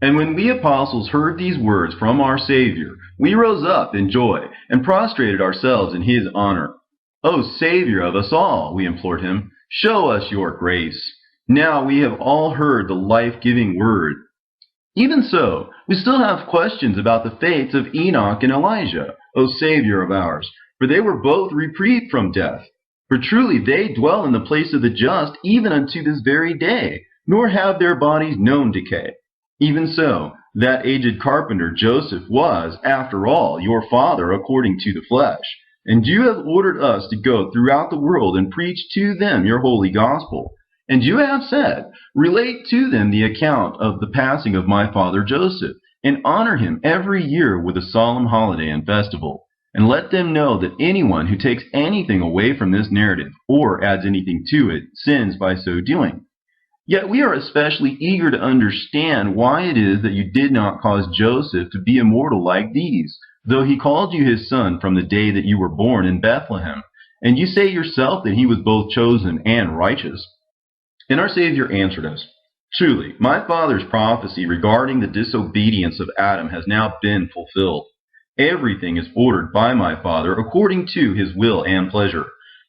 And when we apostles heard these words from our Savior, we rose up in joy and prostrated ourselves in his honor. O Savior of us all, we implored him, show us your grace. Now we have all heard the life-giving word. Even so, we still have questions about the fates of Enoch and Elijah, O Savior of ours, for they were both reprieved from death. For truly they dwell in the place of the just even unto this very day, nor have their bodies known decay. Even so, that aged carpenter Joseph was, after all, your father according to the flesh. And you have ordered us to go throughout the world and preach to them your holy gospel. And you have said, relate to them the account of the passing of my father Joseph, and honor him every year with a solemn holiday and festival. And let them know that anyone who takes anything away from this narrative, or adds anything to it, sins by so doing. Yet we are especially eager to understand why it is that you did not cause Joseph to be immortal like these, though he called you his son from the day that you were born in Bethlehem. And you say yourself that he was both chosen and righteous. And our Savior answered us, truly, my Father's prophecy regarding the disobedience of Adam has now been fulfilled. Everything is ordered by my Father according to his will and pleasure.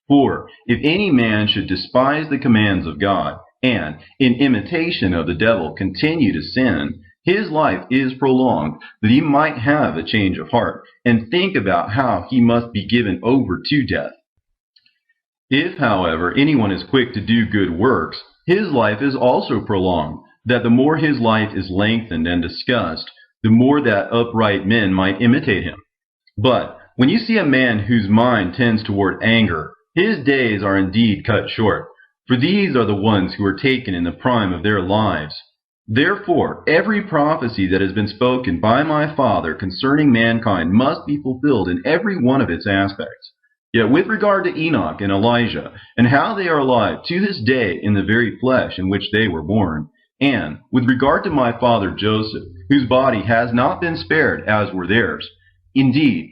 For if any man should despise the commands of God, and, in imitation of the devil, continue to sin, his life is prolonged, that he might have a change of heart, and think about how he must be given over to death. If, however, anyone is quick to do good works, his life is also prolonged, that the more his life is lengthened and discussed, the more that upright men might imitate him. But when you see a man whose mind tends toward anger, his days are indeed cut short, for these are the ones who are taken in the prime of their lives. Therefore, every prophecy that has been spoken by my Father concerning mankind must be fulfilled in every one of its aspects. Yet with regard to Enoch and Elijah, and how they are alive to this day in the very flesh in which they were born, and with regard to my father Joseph, whose body has not been spared as were theirs, indeed,